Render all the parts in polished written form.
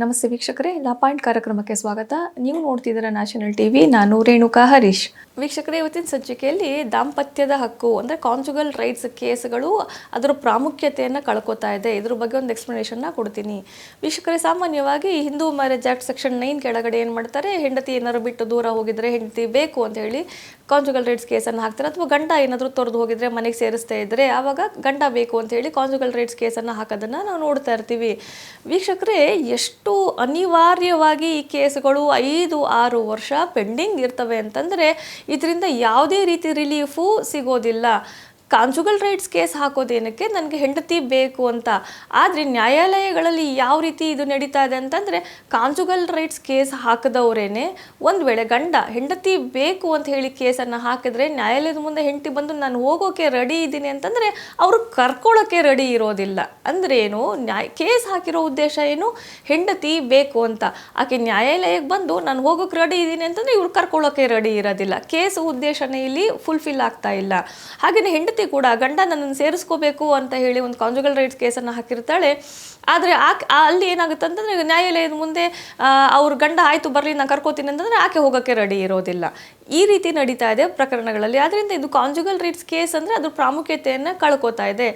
ನಮಸ್ತೆ ವೀಕ್ಷಕರೇ, ಲಾ ಪಾಯಿಂಟ್ ಕಾರ್ಯಕ್ರಮಕ್ಕೆ ಸ್ವಾಗತ. ನೀವು ನೋಡ್ತಿದ್ದೀರಾ ನ್ಯಾಷನಲ್ ಟಿವಿ. ನಾನು ರೇಣುಕಾ ಹರೀಶ್. ವೀಕ್ಷಕರೇ, ಇವತ್ತಿನ ಸಂಚಿಕೆಯಲ್ಲಿ ದಾಂಪತ್ಯದ ಹಕ್ಕು ಅಂದರೆ ಕಾನ್ಜುಗಲ್ ರೈಟ್ಸ್ ಕೇಸ್ಗಳು ಅದರ ಪ್ರಾಮುಖ್ಯತೆಯನ್ನು ಕಳ್ಕೊತಾ ಇದೆ. ಇದ್ರ ಬಗ್ಗೆ ಒಂದು ಎಕ್ಸ್ಪ್ಲನೇಷನ್ನ ಕೊಡ್ತೀನಿ. ವೀಕ್ಷಕರೇ, ಸಾಮಾನ್ಯವಾಗಿ ಹಿಂದೂ ಮ್ಯಾರೇಜ್ ಆಕ್ಟ್ ಸೆಕ್ಷನ್ 9 ಕೆಳಗಡೆ ಏನು ಮಾಡ್ತಾರೆ, ಹೆಂಡತಿ ಏನಾದ್ರು ಬಿಟ್ಟು ದೂರ ಹೋಗಿದ್ರೆ ಹೆಂಡತಿ ಬೇಕು ಅಂತ ಹೇಳಿ ಕಾನ್ಜುಗಲ್ ರೈಟ್ಸ್ ಕೇಸನ್ನು ಹಾಕ್ತಾರೆ. ಅಥವಾ ಗಂಡ ಏನಾದರೂ ತೊರೆದು ಹೋಗಿದ್ರೆ, ಮನೆಗೆ ಸೇರಿಸ್ತಾ ಇದ್ದರೆ ಆವಾಗ ಗಂಡ ಬೇಕು ಅಂತ ಹೇಳಿ ಕಾನ್ಜುಗಲ್ ರೈಟ್ಸ್ ಕೇಸನ್ನು ಹಾಕೋದನ್ನು ನಾವು ನೋಡ್ತಾ ಇರ್ತೀವಿ. ವೀಕ್ಷಕರೇ, ಎಷ್ಟು ಅನಿವಾರ್ಯವಾಗಿ ಈ ಕೇಸುಗಳು 5-6 ವರ್ಷ ಪೆಂಡಿಂಗ್ ಇರ್ತವೆ ಅಂತಂದರೆ ಇದರಿಂದ ಯಾವುದೇ ರೀತಿ ರಿಲೀಫು ಸಿಗೋದಿಲ್ಲ. ಕಾನ್ಜುಗಲ್ ರೈಟ್ಸ್ ಕೇಸ್ ಹಾಕೋದೇನಕ್ಕೆ, ನನಗೆ ಹೆಂಡತಿ ಬೇಕು ಅಂತ. ಆದರೆ ನ್ಯಾಯಾಲಯಗಳಲ್ಲಿ ಯಾವ ರೀತಿ ಇದು ನಡೀತಾ ಇದೆ ಅಂತಂದರೆ, ಕಾನ್ಜುಗಲ್ ರೈಟ್ಸ್ ಕೇಸ್ ಹಾಕಿದವರೇನೆ ಒಂದು ವೇಳೆ ಗಂಡ ಹೆಂಡತಿ ಬೇಕು ಅಂತ ಹೇಳಿ ಕೇಸನ್ನು ಹಾಕಿದ್ರೆ ನ್ಯಾಯಾಲಯದ ಮುಂದೆ ಹೆಂಡತಿ ಬಂದು ನಾನು ಹೋಗೋಕ್ಕೆ ರೆಡಿ ಇದ್ದೀನಿ ಅಂತಂದರೆ ಅವರು ಕರ್ಕೊಳ್ಳೋಕ್ಕೆ ರೆಡಿ ಇರೋದಿಲ್ಲ. ಅಂದರೆ ಏನು, ಕೇಸ್ ಹಾಕಿರೋ ಉದ್ದೇಶ ಏನು, ಹೆಂಡತಿ ಬೇಕು ಅಂತ. ಆಕೆ ನ್ಯಾಯಾಲಯಕ್ಕೆ ಬಂದು ನಾನು ಹೋಗೋಕ್ಕೆ ರೆಡಿ ಇದ್ದೀನಿ ಅಂತಂದರೆ ಇವ್ರು ಕರ್ಕೊಳ್ಳೋಕ್ಕೆ ರೆಡಿ ಇರೋದಿಲ್ಲ. ಕೇಸ್ ಉದ್ದೇಶನೇ ಇಲ್ಲಿ ಫುಲ್ಫಿಲ್ ಆಗ್ತಾ ಇಲ್ಲ. ಹಾಗೆಯೇ ಹೆಂಡತಿ ಕೂಡ ಗಂಡ ನನ್ನನ್ನು ಸೇರಿಸ್ಕೋಬೇಕು ಅಂತ ಹೇಳಿ ಒಂದು ಕಾನ್ಜುಗಲ್ ರೈಟ್ಸ್ ಕೇಸನ್ನು ಹಾಕಿರ್ತಾಳೆ. ಆದರೆ ಅಲ್ಲಿ ಏನಾಗುತ್ತೆ ಅಂತಂದರೆ ನ್ಯಾಯಾಲಯದ ಮುಂದೆ ಅವ್ರ ಗಂಡ ಆಯಿತು ಬರಲಿ ನಾನು ಕರ್ಕೋತೀನಿ ಅಂತಂದರೆ ಆಕೆ ಹೋಗೋಕ್ಕೆ ರೆಡಿ ಇರೋದಿಲ್ಲ. ಈ ರೀತಿ ನಡೀತಾ ಇದೆ ಪ್ರಕರಣಗಳಲ್ಲಿ. ಆದ್ದರಿಂದ ಇದು ಕಾನ್ಜುಗಲ್ ರೈಟ್ಸ್ ಕೇಸ್ ಅಂದರೆ ಅದ್ರ ಪ್ರಾಮುಖ್ಯತೆಯನ್ನು ಕಳ್ಕೊತಾ ಇದೆ.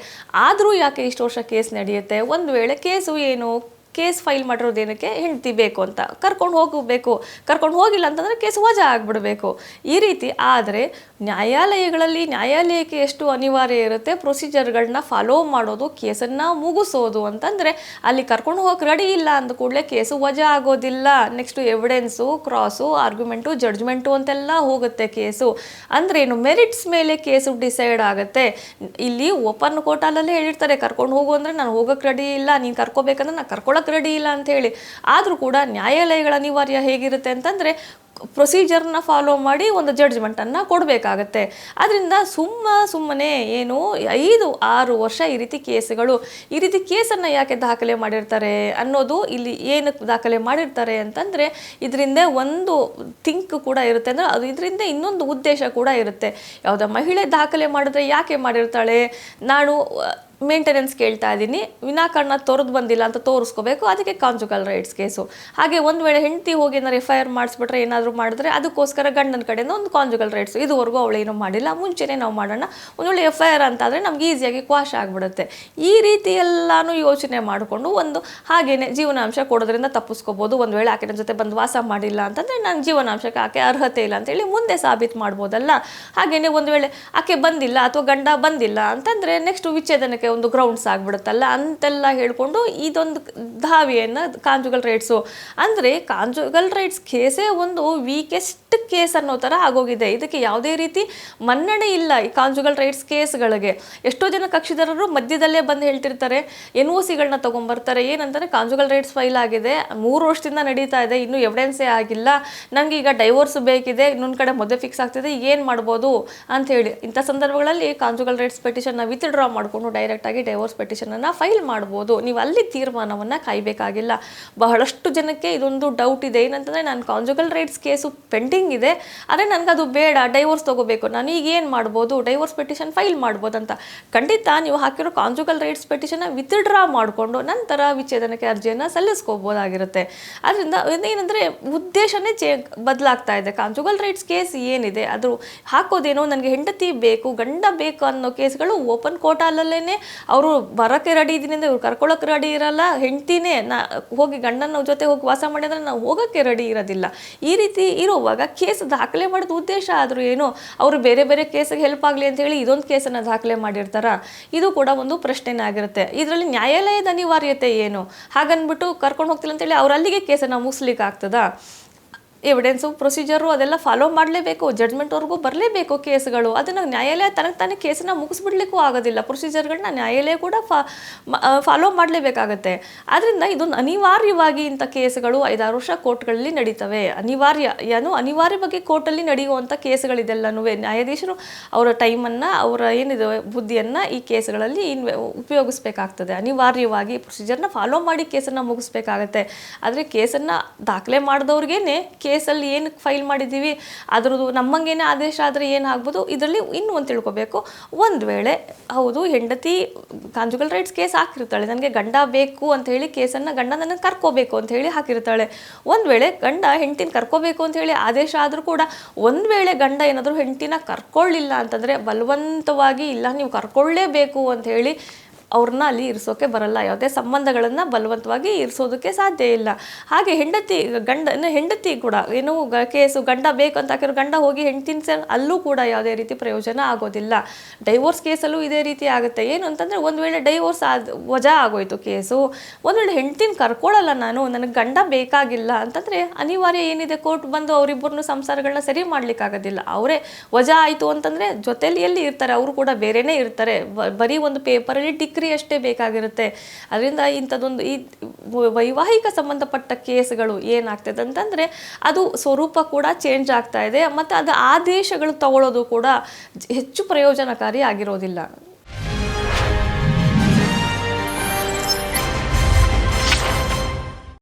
ಆದರೂ ಯಾಕೆ ಇಷ್ಟು ವರ್ಷ ಕೇಸ್ ನಡೆಯುತ್ತೆ? ಒಂದು ವೇಳೆ ಕೇಸು ಏನು, ಕೇಸ್ ಫೈಲ್ ಮಾಡಿರೋದೇನಕ್ಕೆ, ಹೆಂಡತಿ ಬೇಕು ಅಂತ ಕರ್ಕೊಂಡು ಹೋಗಬೇಕು, ಕರ್ಕೊಂಡು ಹೋಗಿಲ್ಲ ಅಂತಂದರೆ ಕೇಸ್ ವಜಾ ಆಗಿಬಿಡಬೇಕು. ಈ ರೀತಿ ಆದರೆ ನ್ಯಾಯಾಲಯಕ್ಕೆ ಎಷ್ಟು ಅನಿವಾರ್ಯ ಇರುತ್ತೆ ಪ್ರೊಸೀಜರ್ಗಳನ್ನ ಫಾಲೋ ಮಾಡೋದು, ಕೇಸನ್ನು ಮುಗಿಸೋದು ಅಂತಂದರೆ ಅಲ್ಲಿ ಕರ್ಕೊಂಡು ಹೋಗಕ್ಕೆ ರೆಡಿ ಇಲ್ಲ ಅಂದ ಕೂಡಲೇ ಕೇಸು ವಜಾ ಆಗೋದಿಲ್ಲ. Next evidence, cross, argument, judgement ಅಂತೆಲ್ಲ ಹೋಗುತ್ತೆ ಕೇಸು. ಅಂದರೆ ಏನು, ಮೆರಿಟ್ಸ್ ಮೇಲೆ ಕೇಸು ಡಿಸೈಡ್ ಆಗುತ್ತೆ. ಇಲ್ಲಿ ಓಪನ್ ಕೋರ್ಟಲ್ಲೇ ಹೇಳಿರ್ತಾರೆ ಕರ್ಕೊಂಡು ಹೋಗು ಅಂದರೆ ನಾನು ಹೋಗೋಕ್ಕೆ ರೆಡಿ ಇಲ್ಲ, ನೀನು ಕರ್ಕೋಬೇಕಂದ್ರೆ ನಾನು ಕರ್ಕೊಳ್ಳೋಕೆ ರೆಡಿ ಇಲ್ಲ ಅಂತ ಹೇಳಿ. ಆದರೂ ಕೂಡ ನ್ಯಾಯಾಲಯಗಳ ಅನಿವಾರ್ಯ ಹೇಗಿರುತ್ತೆ ಅಂತಂದರೆ ಪ್ರೊಸೀಜರ್ನ ಫಾಲೋ ಮಾಡಿ ಒಂದು ಜಡ್ಜ್ಮೆಂಟನ್ನು ಕೊಡಬೇಕಾಗತ್ತೆ. ಅದರಿಂದ ಸುಮ್ಮನೆ ಏನು 5-6 ವರ್ಷ ಈ ರೀತಿ ಕೇಸನ್ನು ಯಾಕೆ ದಾಖಲೆ ಮಾಡಿರ್ತಾರೆ ಅನ್ನೋದು, ಇಲ್ಲಿ ಏನಕ್ಕೆ ದಾಖಲೆ ಮಾಡಿರ್ತಾರೆ ಅಂತಂದರೆ ಇದರಿಂದ ಒಂದು ಥಿಂಕ್ ಕೂಡ ಇರುತ್ತೆ. ಅಂದರೆ ಅದು ಇದರಿಂದ ಇನ್ನೊಂದು ಉದ್ದೇಶ ಕೂಡ ಇರುತ್ತೆ. ಯಾವುದೋ ಮಹಿಳೆ ದಾಖಲೆ ಮಾಡಿದ್ರೆ ಯಾಕೆ ಮಾಡಿರ್ತಾಳೆ, ನಾನು ಮೇಂಟೆನೆನ್ಸ್ ಕೇಳ್ತಾ ಇದ್ದೀನಿ, ವಿನಾಕಾರಣ ತೊರೆದು ಬಂದಿಲ್ಲ ಅಂತ ತೋರಿಸ್ಕೋಬೇಕು, ಅದಕ್ಕೆ ಕಾನ್ಜುಗಲ್ ರೈಟ್ಸ್ ಕೇಸು. ಹಾಗೆ ಒಂದು ವೇಳೆ ಹೆಂಡತಿ ಹೋಗಿ ಏನಾದ್ರು FIR ಮಾಡಿಸ್ಬಿಟ್ರೆ, ಏನಾದರೂ ಮಾಡಿದ್ರೆ ಅದಕ್ಕೋಸ್ಕರ ಗಂಡನ ಕಡೆಯಿಂದ ಒಂದು ಕಾನ್ಜುಗಲ್ ರೈಟ್ಸ್. ಇದುವರೆಗೂ ಅವಳೇನೂ ಮಾಡಿಲ್ಲ, ಮುಂಚೆನೇ ನಾವು ಮಾಡೋಣ, ಒಂದು ವೇಳೆ FIR ಅಂತಾದರೆ ನಮ್ಗೆ ಈಸಿಯಾಗಿ ಕ್ವಾಶ್ ಆಗಿಬಿಡುತ್ತೆ. ಈ ರೀತಿ ಎಲ್ಲನೂ ಯೋಚನೆ ಮಾಡಿಕೊಂಡು ಒಂದು ಹಾಗೇನೆ ಜೀವನಾಂಶ ಕೊಡೋದ್ರಿಂದ ತಪ್ಪಿಸ್ಕೋಬೋದು. ಒಂದು ವೇಳೆ ಆಕೆ ನನ್ನ ಜೊತೆ ಬಂದು ವಾಸ ಮಾಡಿಲ್ಲ ಅಂತಂದರೆ ನನ್ನ ಜೀವನಾಂಶಕ್ಕೆ ಆಕೆ ಅರ್ಹತೆ ಇಲ್ಲ ಅಂತೇಳಿ ಮುಂದೆ ಸಾಬೀತು ಮಾಡ್ಬೋದಲ್ಲ. ಹಾಗೆಯೇ ಒಂದು ವೇಳೆ ಆಕೆ ಬಂದಿಲ್ಲ ಅಥವಾ ಗಂಡ ಬಂದಿಲ್ಲ ಅಂತಂದರೆ ನೆಕ್ಸ್ಟ್ ವಿಚ್ಛೇದನಕ್ಕೆ ಒಂದು ಗ್ರೌಂಡ್ಸ್ ಆಗಿಬಿಡುತ್ತಲ್ಲ ಅಂತೆಲ್ಲ ಹೇಳ್ಕೊಂಡು ಇದೊಂದು ಧಾವಿಯನ್ನು ಕಾನ್ಜುಗಲ್ ರೈಟ್ಸು. ಅಂದರೆ ಕಾನ್ಜುಗಲ್ ರೈಟ್ಸ್ ಕೇಸೇ ಒಂದು ವೀಕೆಸ್ಟ್ ಕೇಸ್ ಅನ್ನೋ ಥರ ಆಗೋಗಿದೆ. ಇದಕ್ಕೆ ಯಾವುದೇ ರೀತಿ ಮನ್ನಣೆ ಇಲ್ಲ ಈ ಕಾನ್ಜುಗಲ್ ರೈಟ್ಸ್ ಕೇಸ್ಗಳಿಗೆ. ಎಷ್ಟೋ ಜನ ಕಕ್ಷಿದಾರರು ಮಧ್ಯದಲ್ಲೇ ಬಂದು ಹೇಳ್ತಿರ್ತಾರೆ, NOCಗಳನ್ನ ತೊಗೊಂಬರ್ತಾರೆ. ಏನಂತಾರೆ, ಕಾನ್ಜುಗಲ್ ರೈಟ್ಸ್ ಫೈಲ್ ಆಗಿದೆ, 3 ವರ್ಷದಿಂದ ನಡೀತಾ ಇದೆ, ಇನ್ನೂ ಎವಿಡೆನ್ಸೇ ಆಗಿಲ್ಲ, ನನಗೆ ಈಗ ಡೈವೋರ್ಸ್ ಬೇಕಿದೆ, ಇನ್ನೊಂದು ಕಡೆ ಮದುವೆ ಫಿಕ್ಸ್ ಆಗ್ತಿದೆ, ಏನು ಮಾಡ್ಬೋದು ಅಂಥೇಳಿ. ಇಂಥ ಸಂದರ್ಭಗಳಲ್ಲಿ ಕಾನ್ಜುಗಲ್ ರೈಟ್ಸ್ ಪೆಟಿಷನ್ನ ವಿತ್ಡ್ರಾ ಮಾಡಿಕೊಂಡು ಡೈರೆಕ್ಟಾಗಿ ಡೈವೋರ್ಸ್ ಪೆಟಿಷನನ್ನು ಫೈಲ್ ಮಾಡ್ಬೋದು. ನೀವು ಅಲ್ಲಿ ತೀರ್ಮಾನವನ್ನು ಕಾಯಬೇಕಾಗಿಲ್ಲ. ಬಹಳಷ್ಟು ಜನಕ್ಕೆ ಇದೊಂದು ಡೌಟ್ ಇದೆ, ಏನಂತಂದರೆ ನಾನು ಕಾನ್ಜುಗಲ್ ರೈಟ್ಸ್ ಕೇಸು ಪೆಂಡಿಂಗ್ ಇದೆ, ಆದರೆ ನನಗದು ಬೇಡ, ಡೈವೋರ್ಸ್ ತೊಗೋಬೇಕು, ನಾನು ಈಗ ಏನು ಮಾಡ್ಬೋದು, ಡೈವೋರ್ಸ್ ಪೆಟಿಷನ್ ಫೈಲ್ ಮಾಡ್ಬೋದು ಅಂತ. ಖಂಡಿತ ನೀವು ಹಾಕಿರೋ ಕಾನ್ಜುಗಲ್ ರೈಟ್ಸ್ ಪೆಟಿಷನ್ನ ವಿತ್ಡ್ರಾ ಮಾಡಿಕೊಂಡು ನಂತರ ವಿಚ್ಛೇದನಕ್ಕೆ ಅರ್ಜಿಯನ್ನು ಸಲ್ಲಿಸ್ಕೋಬೋದಾಗಿರುತ್ತೆ. ಅದರಿಂದ ಏನಂದರೆ ಉದ್ದೇಶನೇ ಬದಲಾಗ್ತಾ ಇದೆ. ಕಾನ್ಜುಗಲ್ ರೈಟ್ಸ್ ಕೇಸ್ ಏನಿದೆ ಅದು ಹಾಕೋದೇನೋ ನನಗೆ ಹೆಂಡತಿ ಬೇಕು, ಗಂಡ ಬೇಕು ಅನ್ನೋ ಕೇಸ್ಗಳು ಓಪನ್ ಕೋರ್ಟಲ್ಲೇ ಅವರು ಬರೋಕ್ಕೆ ರೆಡಿ ಇದ್ದೀನಿ ಅಂದರೆ ಇವ್ರು ಕರ್ಕೊಳ್ಳೋಕೆ ರೆಡಿ ಇರಲ್ಲ, ಹೆಂಡ್ತಿನೇ ಹೋಗಿ ಗಂಡನ ಜೊತೆ ಹೋಗಿ ವಾಸ ಮಾಡಿದ್ರೆ ನಾವು ಹೋಗೋಕ್ಕೆ ರೆಡಿ ಇರೋದಿಲ್ಲ. ಈ ರೀತಿ ಇರುವಾಗ ಕೇಸ್ ದಾಖಲೆ ಮಾಡಿದ ಉದ್ದೇಶ ಆದರೂ ಏನು, ಅವರು ಬೇರೆ ಬೇರೆ ಕೇಸಿಗೆ ಹೆಲ್ಪ್ ಆಗಲಿ ಅಂತ ಹೇಳಿ ಇದೊಂದು ಕೇಸನ್ನು ದಾಖಲೆ ಮಾಡಿರ್ತಾರ? ಇದು ಕೂಡ ಒಂದು ಪ್ರಶ್ನೆನೇ ಆಗಿರುತ್ತೆ. ಇದರಲ್ಲಿ ನ್ಯಾಯಾಲಯದ ಅನಿವಾರ್ಯತೆ ಏನು? ಹಾಗನ್ಬಿಟ್ಟು ಕರ್ಕೊಂಡು ಹೋಗ್ತಿಲ್ಲ ಅಂತೇಳಿ ಅವ್ರು ಅಲ್ಲಿಗೆ ಕೇಸನ್ನು ಮುಗಿಸ್ಲಿಕ್ಕೆ ಆಗ್ತದಾ? ಎವಿಡೆನ್ಸು, ಪ್ರೊಸೀಜರು ಅದೆಲ್ಲ ಫಾಲೋ ಮಾಡಲೇಬೇಕು, ಜಡ್ಜ್ಮೆಂಟ್ವರೆಗೂ ಬರಲೇಬೇಕು ಕೇಸ್ಗಳು. ಅದನ್ನು ನ್ಯಾಯಾಲಯ ತನಗೆ ತಾನೇ ಕೇಸನ್ನು ಮುಗಿಸ್ಬಿಡ್ಲಿಕ್ಕೂ ಆಗೋದಿಲ್ಲ. ಪ್ರೊಸೀಜರ್ಗಳನ್ನ ನ್ಯಾಯಾಲಯ ಕೂಡ ಫಾಲೋ ಮಾಡಲೇಬೇಕಾಗತ್ತೆ. ಆದ್ದರಿಂದ ಇದೊಂದು ಅನಿವಾರ್ಯವಾಗಿ ಇಂಥ ಕೇಸ್ಗಳು 5-6 ವರ್ಷ ಕೋರ್ಟ್ಗಳಲ್ಲಿ ನಡೀತವೆ. ಅನಿವಾರ್ಯವಾಗಿ ಕೋರ್ಟಲ್ಲಿ ನಡೆಯುವಂಥ ಕೇಸ್ಗಳಿದೆಲ್ಲನೂ ನ್ಯಾಯಾಧೀಶರು ಅವರ ಟೈಮನ್ನು, ಅವರ ಏನಿದೆ ಬುದ್ಧಿಯನ್ನು ಈ ಕೇಸ್ಗಳಲ್ಲಿ ಉಪಯೋಗಿಸ್ಬೇಕಾಗ್ತದೆ. ಅನಿವಾರ್ಯವಾಗಿ ಪ್ರೊಸೀಜರ್ನ ಫಾಲೋ ಮಾಡಿ ಕೇಸನ್ನು ಮುಗಿಸ್ಬೇಕಾಗತ್ತೆ. ಆದರೆ ಕೇಸನ್ನು ದಾಖಲೆ ಮಾಡಿದವ್ರಿಗೇನೆ ಕೇಸಲ್ಲಿ ಏನು ಫೈಲ್ ಮಾಡಿದ್ದೀವಿ ಅದರದ್ದು ನಮ್ಮಂಗೇನೆ ಆದೇಶ ಆದರೆ ಏನಾಗ್ಬೋದು, ಇದರಲ್ಲಿ ಇನ್ನೂ ಒಂದು ತಿಳ್ಕೊಬೇಕು. ಒಂದು ವೇಳೆ ಹೌದು ಹೆಂಡತಿ ಕಾಂಜುಗಲ್ ರೈಟ್ಸ್ ಕೇಸ್ ಹಾಕಿರ್ತಾಳೆ, ನನಗೆ ಗಂಡ ಬೇಕು ಅಂತ ಹೇಳಿ ಕೇಸನ್ನು ಗಂಡ ನನಗೆ ಕರ್ಕೋಬೇಕು ಅಂತ ಹೇಳಿ ಹಾಕಿರ್ತಾಳೆ. ಒಂದು ವೇಳೆ ಗಂಡ ಹೆಂಡತಿನ ಕರ್ಕೋಬೇಕು ಅಂತ ಹೇಳಿ ಆದೇಶ ಆದರೂ ಕೂಡ ಒಂದು ವೇಳೆ ಗಂಡ ಏನಾದರೂ ಹೆಂಡತಿನ ಕರ್ಕೊಳ್ಳಿಲ್ಲ ಅಂತಂದರೆ ಬಲವಂತವಾಗಿ ಇಲ್ಲ ನೀವು ಕರ್ಕೊಳ್ಳೇಬೇಕು ಅಂತ ಹೇಳಿ ಅವ್ರನ್ನ ಅಲ್ಲಿ ಇರಿಸೋಕೆ ಬರಲ್ಲ. ಯಾವುದೇ ಸಂಬಂಧಗಳನ್ನು ಬಲವಂತವಾಗಿ ಇರಿಸೋದಕ್ಕೆ ಸಾಧ್ಯ ಇಲ್ಲ. ಹಾಗೆ ಹೆಂಡತಿ ಕೂಡ ಏನು ಕೇಸು ಗಂಡ ಬೇಕು ಅಂತ ಹಾಕಿರೋ ಗಂಡ ಹೋಗಿ ಹೆಂಡತಿನ ಅಲ್ಲೂ ಕೂಡ ಯಾವುದೇ ರೀತಿ ಪ್ರಯೋಜನ ಆಗೋದಿಲ್ಲ. ಡೈವೋರ್ಸ್ ಕೇಸಲ್ಲೂ ಇದೇ ರೀತಿ ಆಗುತ್ತೆ. ಏನು ಅಂತಂದರೆ ಒಂದು ವೇಳೆ ಡೈವೋರ್ಸ್ ವಜಾ ಆಗೋಯ್ತು ಕೇಸು, ಒಂದು ವೇಳೆ ಹೆಂಡತಿನ ಕರ್ಕೊಳ್ಳಲ್ಲ ನಾನು, ನನಗೆ ಗಂಡ ಬೇಕಾಗಿಲ್ಲ ಅಂತಂದರೆ ಅನಿವಾರ್ಯ ಏನಿದೆ, ಕೋರ್ಟ್ ಬಂದು ಅವರಿಬ್ಬರನ್ನು ಸಂಸಾರಗಳನ್ನ ಸರಿ ಮಾಡ್ಲಿಕ್ಕಾಗೋದಿಲ್ಲ. ಅವರೇ ವಜಾ ಆಯಿತು ಅಂತಂದರೆ ಜೊತೆಯಲ್ಲಿ ಎಲ್ಲಿ ಇರ್ತಾರೆ, ಅವರು ಕೂಡ ಬೇರೆನೇ ಇರ್ತಾರೆ. ಬರೀ ಒಂದು ಪೇಪರಲ್ಲಿ ಡಿಗ್ರಿ ಅಷ್ಟೇ ಬೇಕಾಗಿರುತ್ತೆ. ಅದರಿಂದ ಇಂಥದ್ದೊಂದು ಈ ವೈವಾಹಿಕ ಸಂಬಂಧಪಟ್ಟ ಕೇಸ್ಗಳು ಏನಾಗ್ತದೆ ಅಂತಂದರೆ ಅದು ಸ್ವರೂಪ ಕೂಡ ಚೇಂಜ್ ಆಗ್ತಾ ಇದೆ, ಮತ್ತು ಅದು ಆದೇಶಗಳು ತಗೊಳ್ಳೋದು ಕೂಡ ಹೆಚ್ಚು ಪ್ರಯೋಜನಕಾರಿ ಆಗಿರೋದಿಲ್ಲ.